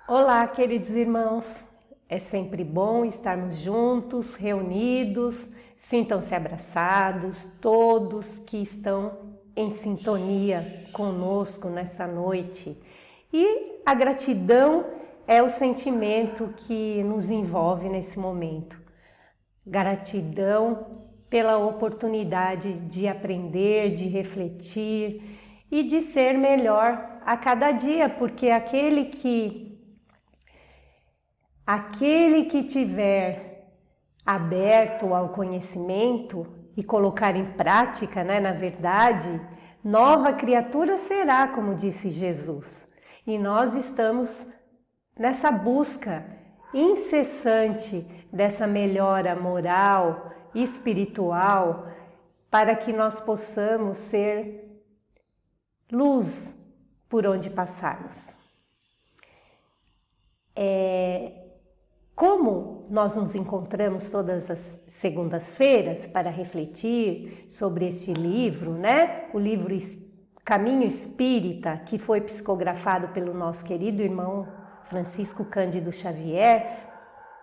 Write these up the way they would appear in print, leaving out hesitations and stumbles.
Olá, queridos irmãos. É sempre bom estarmos juntos, reunidos. Sintam-se abraçados, todos que estão em sintonia conosco nessa noite. E a gratidão é o sentimento que nos envolve nesse momento. Gratidão pela oportunidade de aprender, de refletir e de ser melhor a cada dia, porque aquele que tiver aberto ao conhecimento e colocar em prática, na verdade, nova criatura será, como disse Jesus. E nós estamos nessa busca incessante dessa melhora moral e espiritual para que nós possamos ser luz por onde passarmos. Como nós nos encontramos todas as segundas-feiras para refletir sobre esse livro, o livro Caminho Espírita, que foi psicografado pelo nosso querido irmão Francisco Cândido Xavier,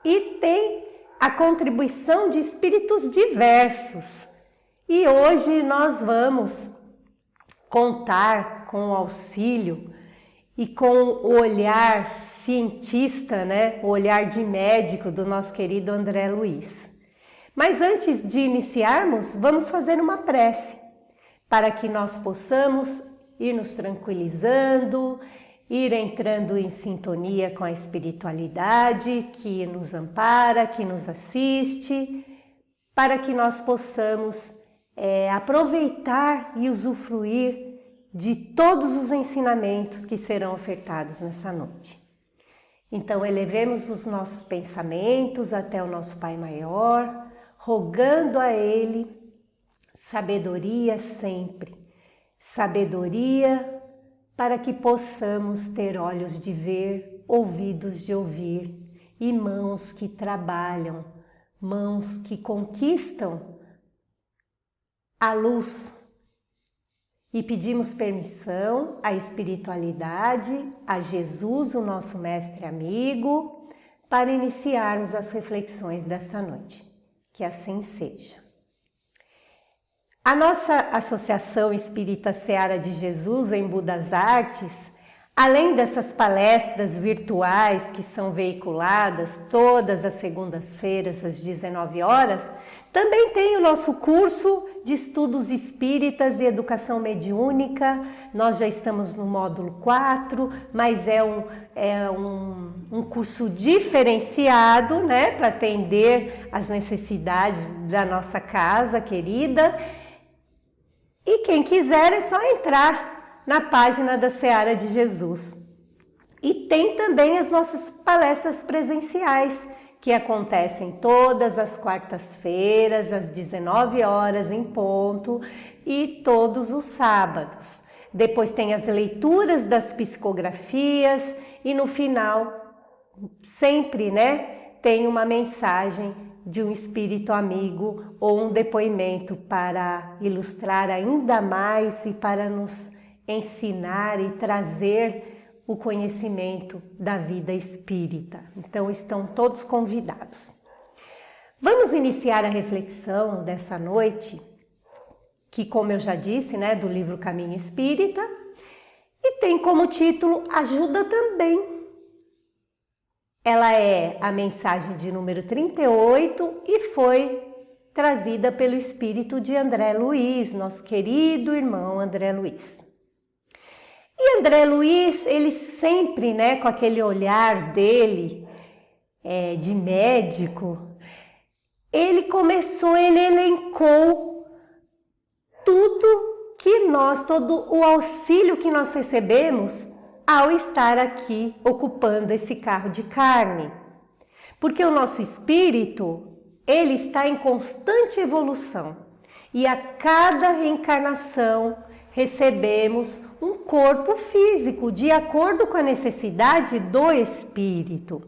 e tem a contribuição de espíritos diversos. E hoje nós vamos contar com o auxílio e com o olhar cientista, o olhar de médico do nosso querido André Luiz. Mas antes de iniciarmos, vamos fazer uma prece para que nós possamos ir nos tranquilizando, ir entrando em sintonia com a espiritualidade que nos ampara, que nos assiste, para que nós possamos aproveitar e usufruir de todos os ensinamentos que serão ofertados nessa noite. Então, elevemos os nossos pensamentos até o nosso Pai Maior, rogando a Ele sabedoria sempre, sabedoria para que possamos ter olhos de ver, ouvidos de ouvir e mãos que trabalham, mãos que conquistam a luz. E pedimos permissão à espiritualidade, a Jesus, o nosso mestre amigo, para iniciarmos as reflexões desta noite. Que assim seja. A nossa Associação Espírita Seara de Jesus em Budas Artes, além dessas palestras virtuais que são veiculadas todas as segundas-feiras às 19 horas, também tem o nosso curso de estudos espíritas e educação mediúnica. Nós já estamos no módulo 4, mas é um curso diferenciado, para atender às necessidades da nossa casa querida. E quem quiser é só entrar na página da Seara de Jesus. E tem também as nossas palestras presenciais, que acontecem todas as quartas-feiras, às 19 horas em ponto, e todos os sábados. Depois tem as leituras das psicografias e no final, sempre, tem uma mensagem de um espírito amigo ou um depoimento para ilustrar ainda mais e para nos ensinar e trazer o conhecimento da vida espírita. Então estão todos convidados. Vamos iniciar a reflexão dessa noite, que, como eu já disse, do livro Caminho Espírita, e tem como título Ajuda Também. Ela é a mensagem de número 38 e foi trazida pelo espírito de André Luiz, nosso querido irmão André Luiz. E André Luiz, ele sempre, com aquele olhar dele, de médico, ele elencou todo o auxílio que nós recebemos ao estar aqui ocupando esse carro de carne. Porque o nosso espírito, ele está em constante evolução. E a cada reencarnação recebemos um corpo físico de acordo com a necessidade do espírito.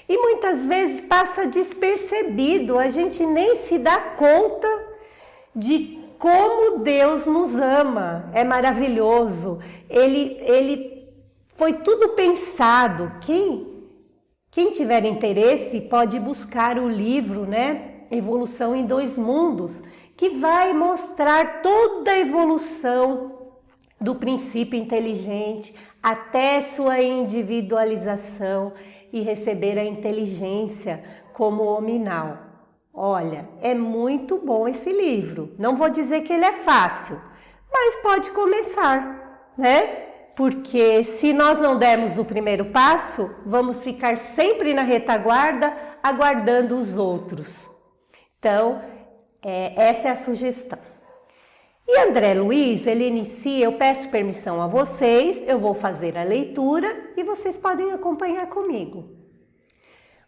E muitas vezes passa despercebido, a gente nem se dá conta de como Deus nos ama. É maravilhoso. Ele foi tudo pensado. Quem Quem tiver interesse pode buscar o livro, né? Evolução em Dois Mundos, que vai mostrar toda a evolução do princípio inteligente até sua individualização e receber a inteligência como hominal. Olha, é muito bom esse livro. Não vou dizer que ele é fácil, mas pode começar, né? Porque se nós não dermos o primeiro passo, vamos ficar sempre na retaguarda, aguardando os outros. Então, essa é a sugestão. E André Luiz, ele inicia, eu peço permissão a vocês, eu vou fazer a leitura e vocês podem acompanhar comigo.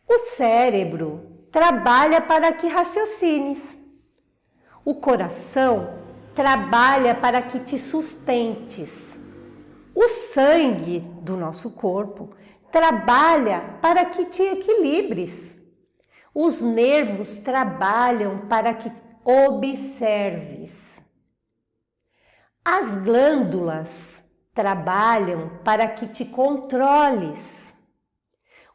O cérebro trabalha para que raciocines. O coração trabalha para que te sustentes. O sangue do nosso corpo trabalha para que te equilibres. Os nervos trabalham para que observes. As glândulas trabalham para que te controles.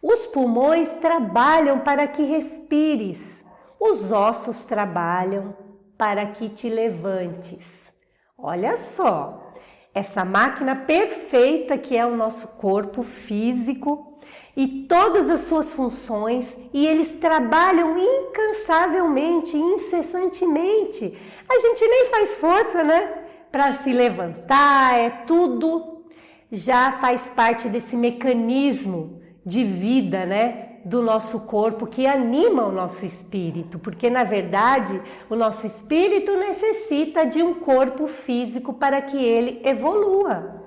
Os pulmões trabalham para que respires. Os ossos trabalham para que te levantes. Olha só, essa máquina perfeita que é o nosso corpo físico e todas as suas funções, e eles trabalham incansavelmente, incessantemente. A gente nem faz força, né? Para se levantar, tudo já faz parte desse mecanismo de vida, né, do nosso corpo que anima o nosso espírito, porque na verdade o nosso espírito necessita de um corpo físico para que ele evolua,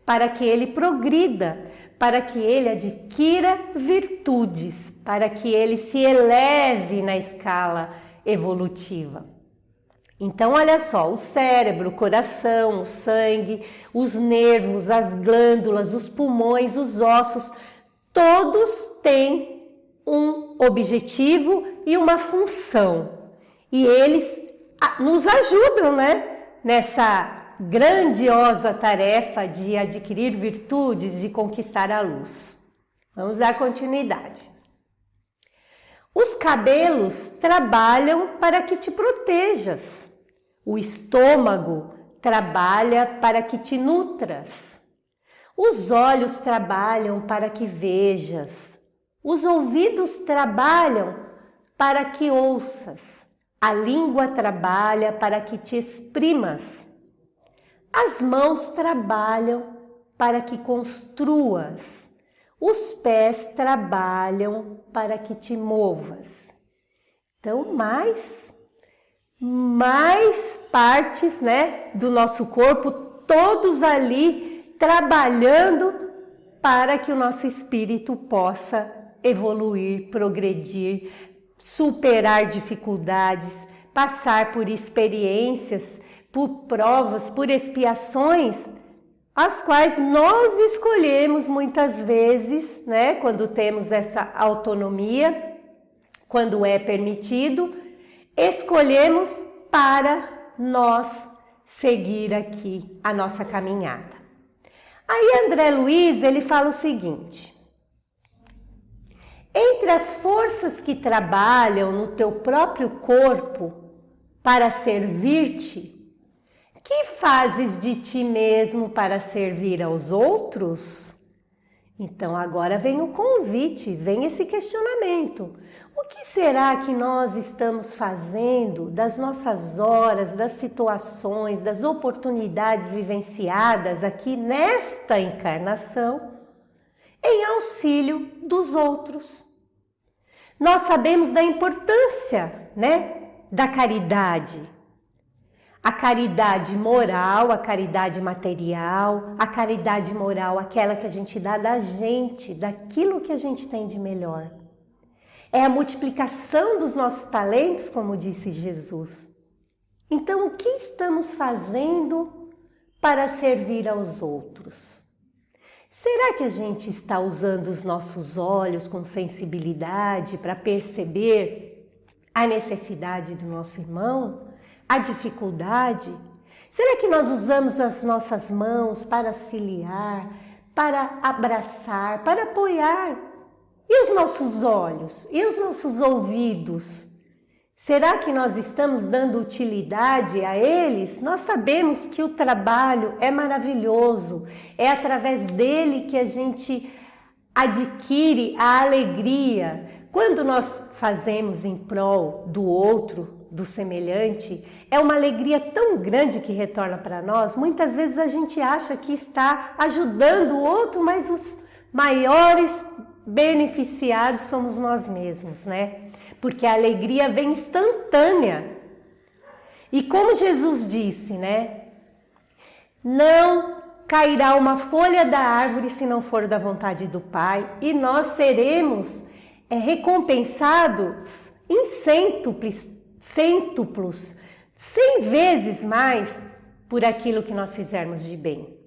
para que ele progrida, para que ele adquira virtudes, para que ele se eleve na escala evolutiva. Então, olha só, o cérebro, o coração, o sangue, os nervos, as glândulas, os pulmões, os ossos, todos têm um objetivo e uma função. E eles nos ajudam, né, nessa grandiosa tarefa de adquirir virtudes, de conquistar a luz. Vamos dar continuidade. Os cabelos trabalham para que te protejas. O estômago trabalha para que te nutras. Os olhos trabalham para que vejas. Os ouvidos trabalham para que ouças. A língua trabalha para que te exprimas. As mãos trabalham para que construas. Os pés trabalham para que te movas. Então, mais partes, né, do nosso corpo, todos ali trabalhando para que o nosso espírito possa evoluir, progredir, superar dificuldades, passar por experiências, por provas, por expiações, as quais nós escolhemos muitas vezes, né, quando temos essa autonomia, quando é permitido, escolhemos para nós seguir aqui a nossa caminhada. Aí André Luiz, ele fala o seguinte: entre as forças que trabalham no teu próprio corpo para servir-te, que fazes de ti mesmo para servir aos outros? Então agora vem o convite, vem esse questionamento. O que será que nós estamos fazendo das nossas horas, das situações, das oportunidades vivenciadas aqui nesta encarnação em auxílio dos outros? Nós sabemos da importância, né, da caridade. A caridade moral, a caridade material, a caridade moral, aquela que a gente dá da gente, daquilo que a gente tem de melhor. É a multiplicação dos nossos talentos, como disse Jesus. Então, o que estamos fazendo para servir aos outros? Será que a gente está usando os nossos olhos com sensibilidade para perceber a necessidade do nosso irmão? A dificuldade? Será que nós usamos as nossas mãos para auxiliar, para abraçar, para apoiar? E os nossos olhos? E os nossos ouvidos? Será que nós estamos dando utilidade a eles? Nós sabemos que o trabalho é maravilhoso, é através dele que a gente adquire a alegria. Quando nós fazemos em prol do outro, do semelhante, é uma alegria tão grande que retorna para nós. Muitas vezes a gente acha que está ajudando o outro, mas os maiores beneficiados somos nós mesmos, né? Porque a alegria vem instantânea. E como Jesus disse, né? Não cairá uma folha da árvore se não for da vontade do Pai, e nós seremos recompensados em cêntuplos, 100 vezes mais por aquilo que nós fizermos de bem.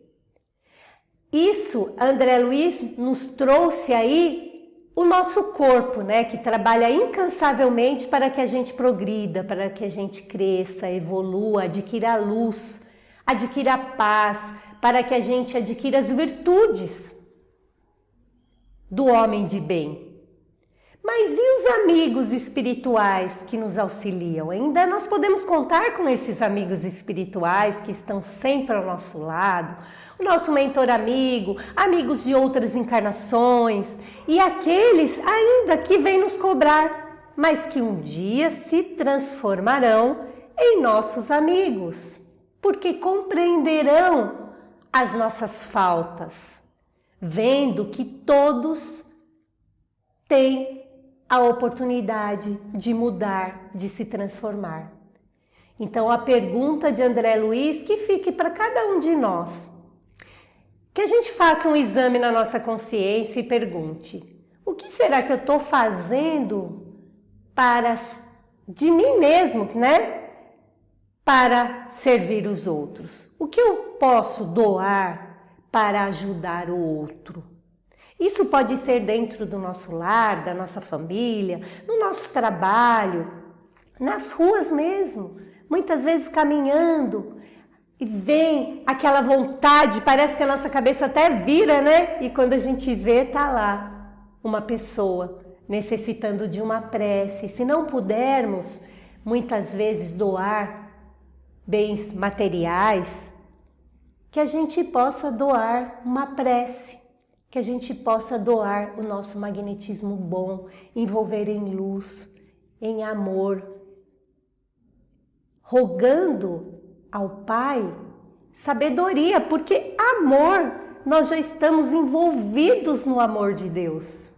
Isso, André Luiz nos trouxe aí o nosso corpo, né, que trabalha incansavelmente para que a gente progrida, para que a gente cresça, evolua, adquira a luz, adquira a paz, para que a gente adquira as virtudes do homem de bem. Mas e os amigos espirituais que nos auxiliam? Ainda nós podemos contar com esses amigos espirituais que estão sempre ao nosso lado, o nosso mentor amigo, amigos de outras encarnações e aqueles ainda que vêm nos cobrar, mas que um dia se transformarão em nossos amigos, porque compreenderão as nossas faltas, vendo que todos têm a oportunidade de mudar, de se transformar. Então a pergunta de André Luiz que fique para cada um de nós, que a gente faça um exame na nossa consciência e pergunte: o que será que eu estou fazendo de mim mesmo, né? Para servir os outros? O que eu posso doar para ajudar o outro? Isso pode ser dentro do nosso lar, da nossa família, no nosso trabalho, nas ruas mesmo. Muitas vezes caminhando e vem aquela vontade, parece que a nossa cabeça até vira, né? E quando a gente vê, tá lá uma pessoa necessitando de uma prece. Se não pudermos, muitas vezes, doar bens materiais, que a gente possa doar uma prece. Que a gente possa doar o nosso magnetismo bom, envolver em luz, em amor, rogando ao Pai sabedoria, porque amor, nós já estamos envolvidos no amor de Deus,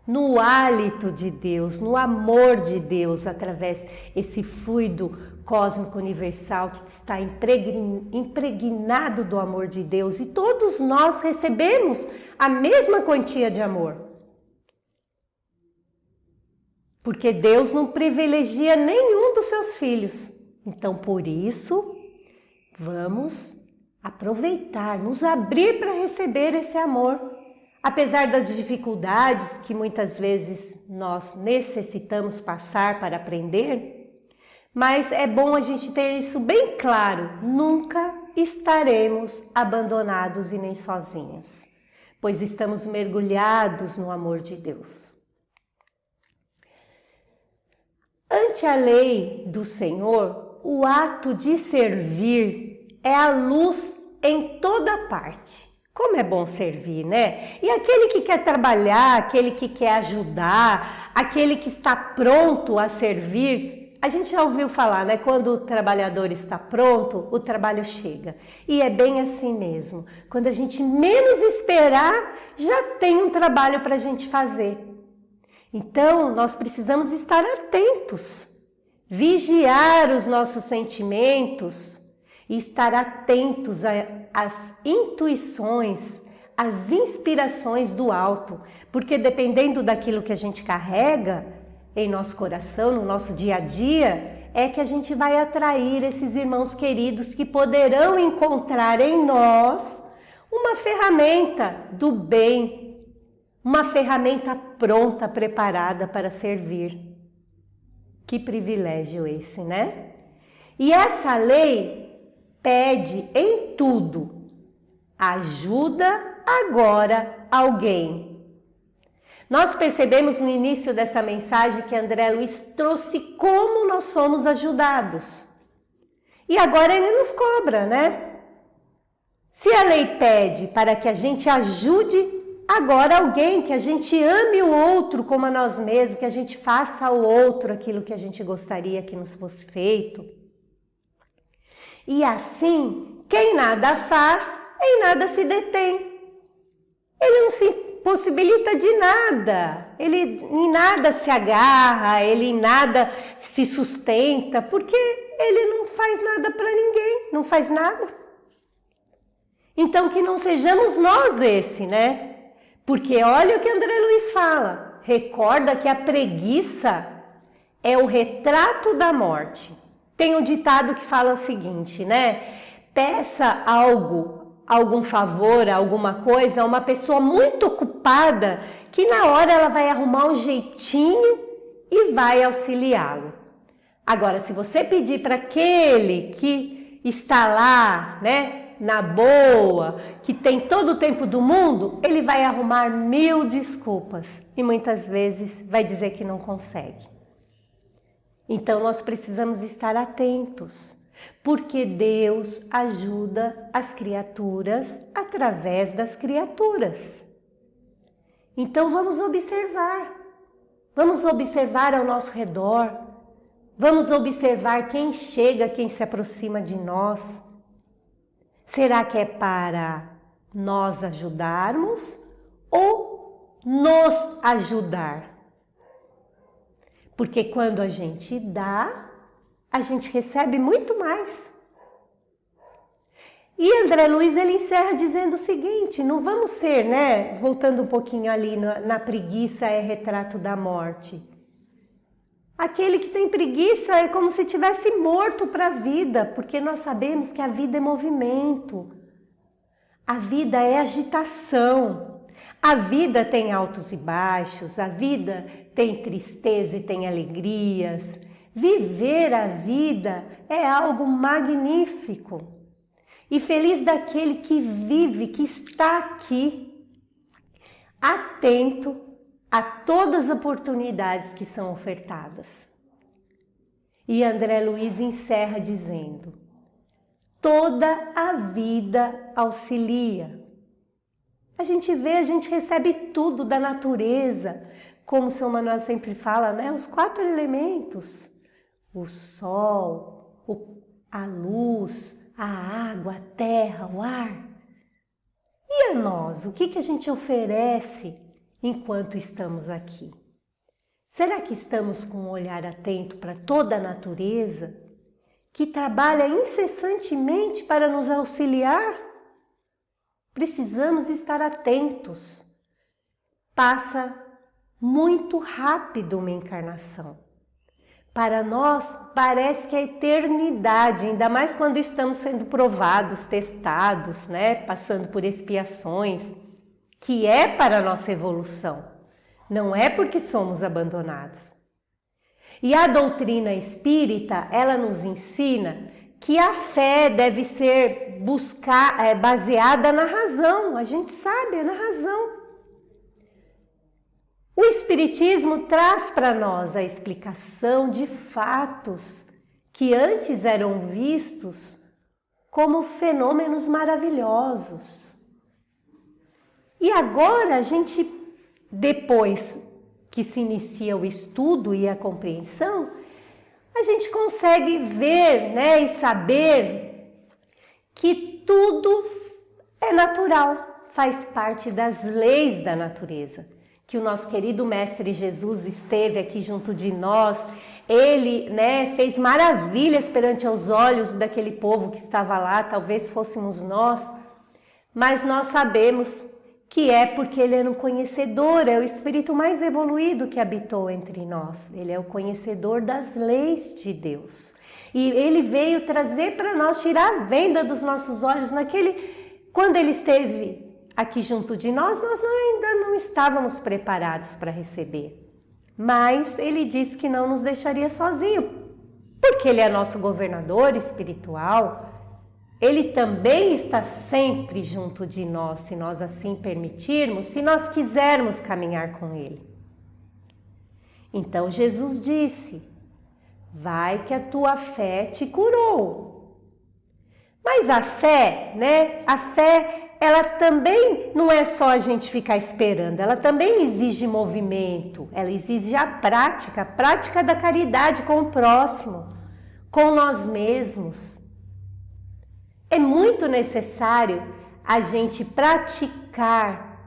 no hálito de Deus, no amor de Deus, através desse fluido cósmico universal que está impregnado do amor de Deus, e todos nós recebemos a mesma quantia de amor. Porque Deus não privilegia nenhum dos seus filhos. Então, por isso, vamos aproveitar, nos abrir para receber esse amor. Apesar das dificuldades que muitas vezes nós necessitamos passar para aprender, mas é bom a gente ter isso bem claro, nunca estaremos abandonados e nem sozinhos, pois estamos mergulhados no amor de Deus. Ante a lei do Senhor, o ato de servir é a luz em toda parte. Como é bom servir, né? E aquele que quer trabalhar, aquele que quer ajudar, aquele que está pronto a servir, a gente já ouviu falar, né? Quando o trabalhador está pronto, o trabalho chega. E é bem assim mesmo. Quando a gente menos esperar, já tem um trabalho para a gente fazer. Então, nós precisamos estar atentos, vigiar os nossos sentimentos e estar atentos às intuições, às inspirações do alto. Porque dependendo daquilo que a gente carrega em nosso coração, no nosso dia a dia, é que a gente vai atrair esses irmãos queridos que poderão encontrar em nós uma ferramenta do bem, uma ferramenta pronta, preparada para servir. Que privilégio esse, né? E essa lei pede em tudo: ajuda agora alguém. Nós percebemos no início dessa mensagem que André Luiz trouxe como nós somos ajudados. E agora ele nos cobra, né? Se a lei pede para que a gente ajude agora alguém, que a gente ame o outro como a nós mesmos, que a gente faça ao outro aquilo que a gente gostaria que nos fosse feito. E assim, quem nada faz, em nada se detém. Ele não se possibilita de nada, ele em nada se agarra, ele em nada se sustenta, porque ele não faz nada para ninguém, não faz nada. Então que não sejamos nós esse, né? Porque olha o que André Luiz fala, recorda que a preguiça é o retrato da morte. Tem um ditado que fala o seguinte, né? Peça algo, algum favor, alguma coisa a uma pessoa muito ocupada que na hora ela vai arrumar um jeitinho e vai auxiliá-lo. Agora, se você pedir para aquele que está lá, né? Na boa, que tem todo o tempo do mundo, ele vai arrumar 1000 desculpas e muitas vezes vai dizer que não consegue. Então nós precisamos estar atentos, porque Deus ajuda as criaturas através das criaturas. Então vamos observar ao nosso redor, vamos observar quem chega, quem se aproxima de nós. Será que é para nós ajudarmos ou nos ajudar? Porque quando a gente dá, a gente recebe muito mais. E André Luiz, ele encerra dizendo o seguinte, não vamos ser, né? Voltando um pouquinho ali na preguiça é retrato da morte. Aquele que tem preguiça é como se tivesse morto para a vida, porque nós sabemos que a vida é movimento, a vida é agitação, a vida tem altos e baixos, a vida tem tristeza e tem alegrias. Viver a vida é algo magnífico e feliz daquele que vive, que está aqui, atento a todas as oportunidades que são ofertadas. E André Luiz encerra dizendo, toda a vida auxilia. A gente vê, a gente recebe tudo da natureza, como o São Manuel sempre fala, né? Os 4 elementos, o sol, a luz, a água, a terra, o ar. E a nós, o que a gente oferece enquanto estamos aqui? Será que estamos com um olhar atento para toda a natureza, que trabalha incessantemente para nos auxiliar? Precisamos estar atentos. Passa muito rápido uma encarnação. Para nós parece que é eternidade, ainda mais quando estamos sendo provados, testados, né? Passando por expiações, que é para a nossa evolução, não é porque somos abandonados. E a doutrina espírita, ela nos ensina que a fé deve ser baseada na razão, a gente sabe, é na razão. O Espiritismo traz para nós a explicação de fatos que antes eram vistos como fenômenos maravilhosos. E agora a gente, depois que se inicia o estudo e a compreensão, a gente consegue ver, né, e saber que tudo é natural, faz parte das leis da natureza. Que o nosso querido Mestre Jesus esteve aqui junto de nós, ele, né, fez maravilhas perante os olhos daquele povo que estava lá, talvez fôssemos nós, mas nós sabemos que é porque ele era um conhecedor, é o espírito mais evoluído que habitou entre nós. Ele é o conhecedor das leis de Deus. E ele veio trazer para nós, tirar a venda dos nossos olhos quando ele esteve aqui junto de nós, ainda não estávamos preparados para receber. Mas ele disse que não nos deixaria sozinho, porque ele é nosso governador espiritual. Ele também está sempre junto de nós, se nós assim permitirmos, se nós quisermos caminhar com Ele. Então Jesus disse: vai que a tua fé te curou. Mas a fé, né? A fé, ela também não é só a gente ficar esperando, ela também exige movimento, ela exige a prática da caridade com o próximo, com nós mesmos. É muito necessário a gente praticar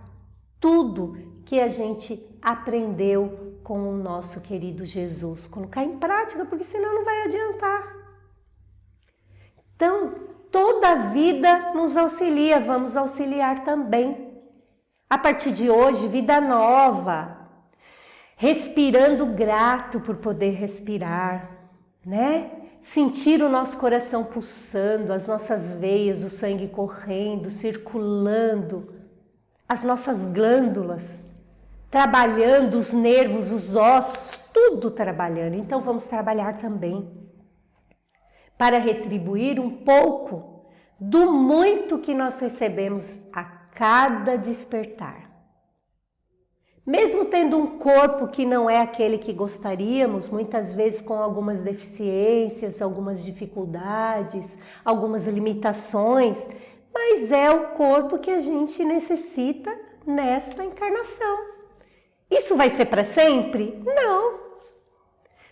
tudo que a gente aprendeu com o nosso querido Jesus. Colocar em prática, porque senão não vai adiantar. Então, toda a vida nos auxilia, vamos auxiliar também. A partir de hoje, vida nova, respirando grato por poder respirar, né? Sentir o nosso coração pulsando, as nossas veias, o sangue correndo, circulando, as nossas glândulas, trabalhando, os nervos, os ossos, tudo trabalhando. Então vamos trabalhar também para retribuir um pouco do muito que nós recebemos a cada despertar. Mesmo tendo um corpo que não é aquele que gostaríamos, muitas vezes com algumas deficiências, algumas dificuldades, algumas limitações, mas é o corpo que a gente necessita nesta encarnação. Isso vai ser para sempre? Não.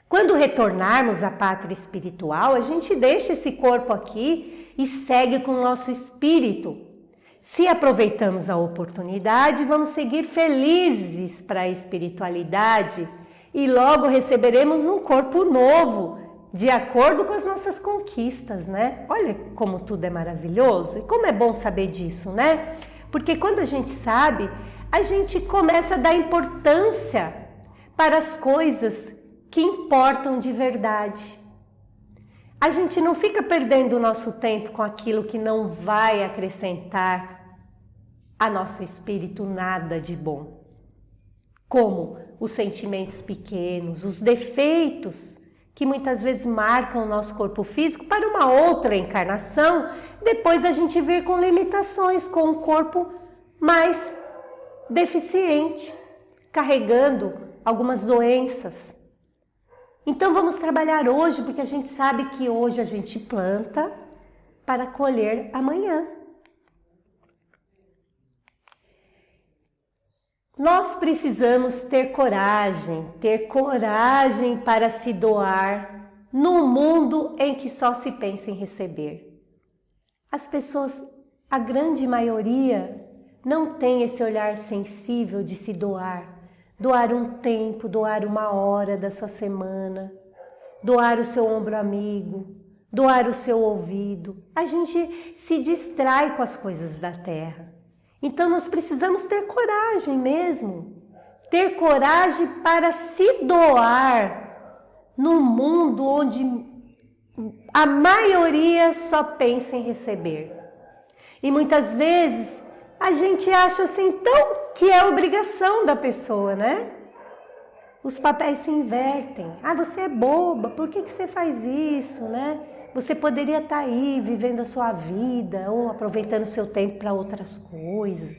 Quando retornarmos à pátria espiritual, a gente deixa esse corpo aqui e segue com o nosso espírito. Se aproveitamos a oportunidade, vamos seguir felizes para a espiritualidade e logo receberemos um corpo novo, de acordo com as nossas conquistas, né? Olha como tudo é maravilhoso e como é bom saber disso, né? Porque quando a gente sabe, a gente começa a dar importância para as coisas que importam de verdade. A gente não fica perdendo o nosso tempo com aquilo que não vai acrescentar a nosso espírito nada de bom. Como os sentimentos pequenos, os defeitos que muitas vezes marcam o nosso corpo físico para uma outra encarnação, depois a gente vir com limitações, com um corpo mais deficiente, carregando algumas doenças. Então vamos trabalhar hoje, porque a gente sabe que hoje a gente planta para colher amanhã. Nós precisamos ter coragem para se doar num mundo em que só se pensa em receber. As pessoas, a grande maioria, não tem esse olhar sensível de se doar. Doar um tempo, doar uma hora da sua semana, doar o seu ombro amigo, doar o seu ouvido. A gente se distrai com as coisas da terra. Então nós precisamos ter coragem mesmo. Ter coragem para se doar num mundo onde a maioria só pensa em receber. E muitas vezes a gente acha assim, então, que é obrigação da pessoa, né? Os papéis se invertem. Ah, você é boba, por que você faz isso, né? Você poderia estar aí vivendo a sua vida ou aproveitando o seu tempo para outras coisas.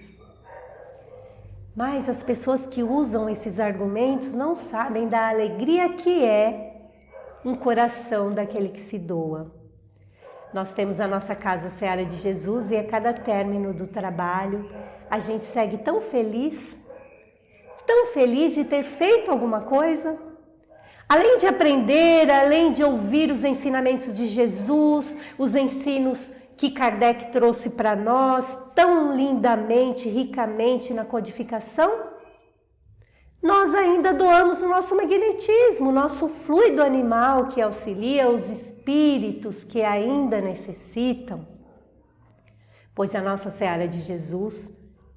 Mas as pessoas que usam esses argumentos não sabem da alegria que é um coração daquele que se doa. Nós temos a nossa Casa Seara de Jesus e a cada término do trabalho a gente segue tão feliz de ter feito alguma coisa. Além de aprender, além de ouvir os ensinamentos de Jesus, os ensinos que Kardec trouxe para nós tão lindamente, ricamente na codificação, nós ainda doamos o nosso magnetismo, o nosso fluido animal que auxilia os espíritos que ainda necessitam. Pois a nossa Seara de Jesus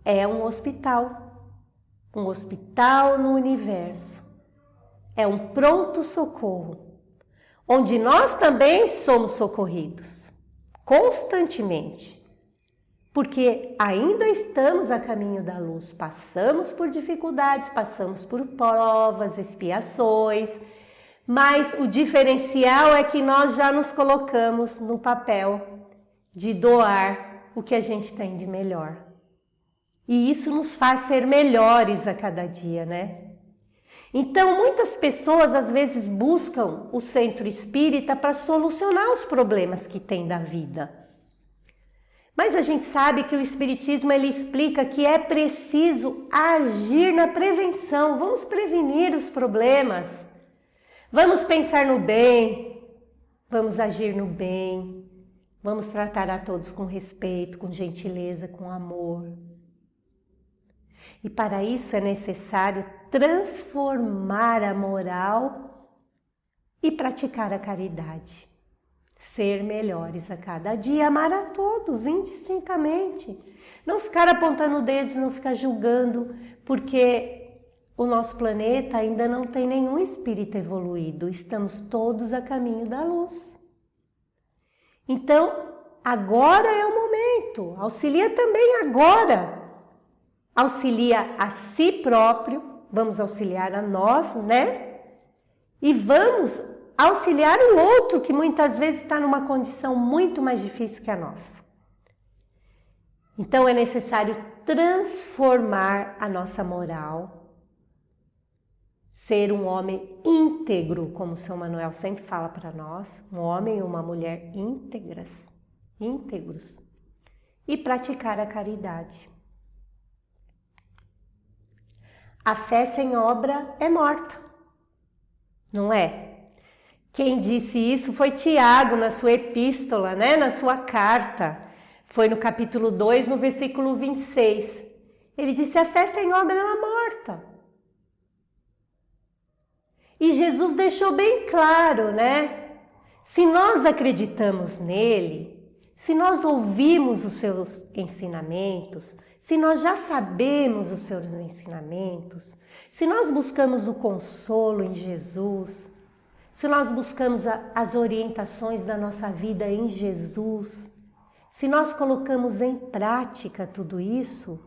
é um hospital no universo. É um pronto-socorro, onde nós também somos socorridos, constantemente. Porque ainda estamos a caminho da luz, passamos por dificuldades, passamos por provas, expiações, mas o diferencial é que nós já nos colocamos no papel de doar o que a gente tem de melhor. E isso nos faz ser melhores a cada dia, né? Então, muitas pessoas às vezes buscam o centro espírita para solucionar os problemas que têm da vida. Mas a gente sabe que o espiritismo ele explica que é preciso agir na prevenção. Vamos prevenir os problemas. Vamos pensar no bem. Vamos agir no bem. Vamos tratar a todos com respeito, com gentileza, com amor. E para isso é necessário transformar a moral e praticar a caridade. Ser melhores a cada dia, amar a todos indistintamente. Não ficar apontando dedos, não ficar julgando, porque o nosso planeta ainda não tem nenhum espírito evoluído. Estamos todos a caminho da luz. Então, agora é o momento. Auxilia também agora. Auxilia a si próprio, vamos auxiliar a nós, né? E vamos auxiliar o outro que muitas vezes está numa condição muito mais difícil que a nossa. Então é necessário transformar a nossa moral, ser um homem íntegro, como São Manuel sempre fala para nós, um homem e uma mulher íntegros, e praticar a caridade. A fé sem obra é morta, não é? Quem disse isso foi Tiago na sua epístola, né? Na sua carta. Foi no capítulo 2, no versículo 26. Ele disse, a fé sem obra ela é morta. E Jesus deixou bem claro, né? Se nós acreditamos nele, se nós ouvimos os seus ensinamentos, se nós já sabemos os seus ensinamentos, se nós buscamos o consolo em Jesus, se nós buscamos as orientações da nossa vida em Jesus, se nós colocamos em prática tudo isso,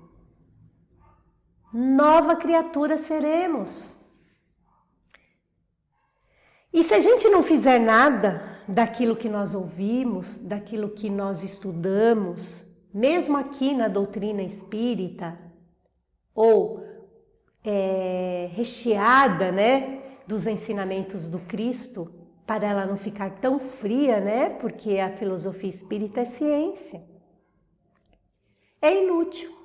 nova criatura seremos. E se a gente não fizer nada daquilo que nós ouvimos, daquilo que nós estudamos, mesmo aqui na doutrina espírita, ou recheada, né? Dos ensinamentos do Cristo, para ela não ficar tão fria, né? Porque a filosofia espírita é ciência. É inútil.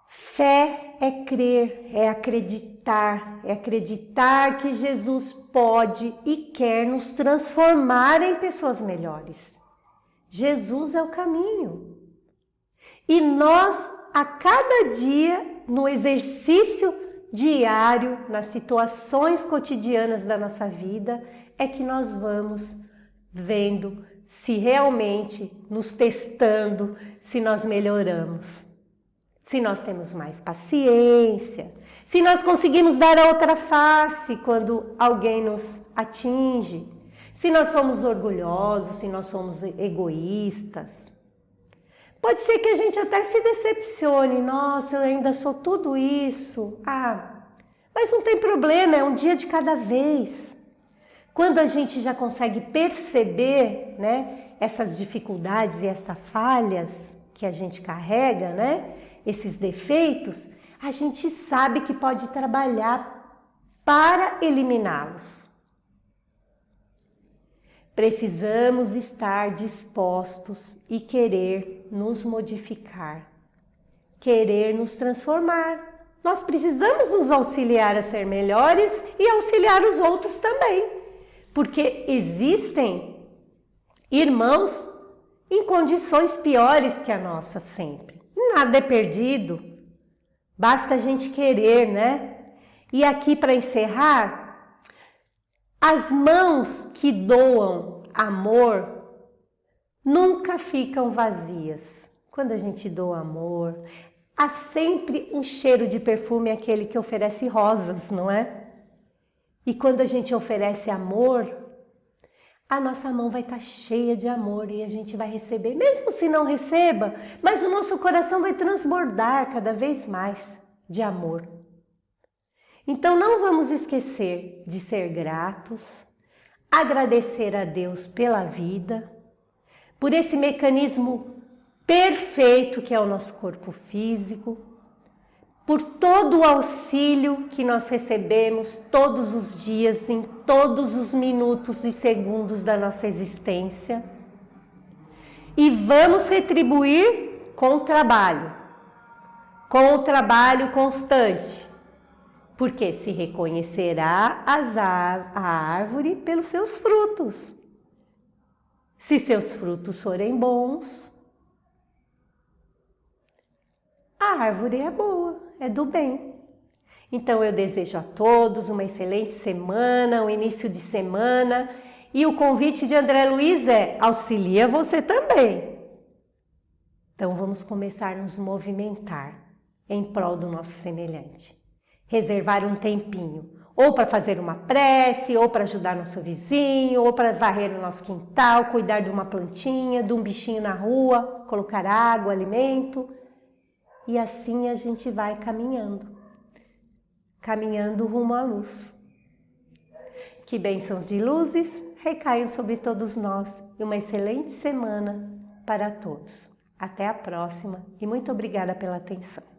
Fé é crer, é acreditar que Jesus pode e quer nos transformar em pessoas melhores. Jesus é o caminho. E nós, a cada dia, no exercício diário, nas situações cotidianas da nossa vida, é que nós vamos vendo se realmente, nos testando, se nós melhoramos, se nós temos mais paciência, se nós conseguimos dar a outra face quando alguém nos atinge, se nós somos orgulhosos, se nós somos egoístas. Pode ser que a gente até se decepcione, nossa, eu ainda sou tudo isso. Mas não tem problema, é um dia de cada vez. Quando a gente já consegue perceber, né, essas dificuldades e essas falhas que a gente carrega, né, esses defeitos, a gente sabe que pode trabalhar para eliminá-los. Precisamos estar dispostos e querer nos modificar, querer nos transformar. Nós precisamos nos auxiliar a ser melhores e auxiliar os outros também, porque existem irmãos em condições piores que a nossa sempre. Nada é perdido, basta a gente querer, né? E aqui para encerrar, as mãos que doam amor nunca ficam vazias. Quando a gente doa amor, há sempre um cheiro de perfume, aquele que oferece rosas, não é? E quando a gente oferece amor, a nossa mão vai estar cheia de amor e a gente vai receber, mesmo se não receba, mas o nosso coração vai transbordar cada vez mais de amor. Então não vamos esquecer de ser gratos, agradecer a Deus pela vida, por esse mecanismo perfeito que é o nosso corpo físico, por todo o auxílio que nós recebemos todos os dias, em todos os minutos e segundos da nossa existência. E vamos retribuir com o trabalho constante, porque se reconhecerá a árvore pelos seus frutos. Se seus frutos forem bons, a árvore é boa, é do bem. Então eu desejo a todos uma excelente semana, um início de semana, e o convite de André Luiz é: auxilia você também. Então vamos começar a nos movimentar em prol do nosso semelhante. Reservar um tempinho, ou para fazer uma prece, ou para ajudar nosso vizinho, ou para varrer o nosso quintal, cuidar de uma plantinha, de um bichinho na rua, colocar água, alimento. E assim a gente vai caminhando rumo à luz. Que bênçãos de luzes recaiam sobre todos nós e uma excelente semana para todos. Até a próxima e muito obrigada pela atenção.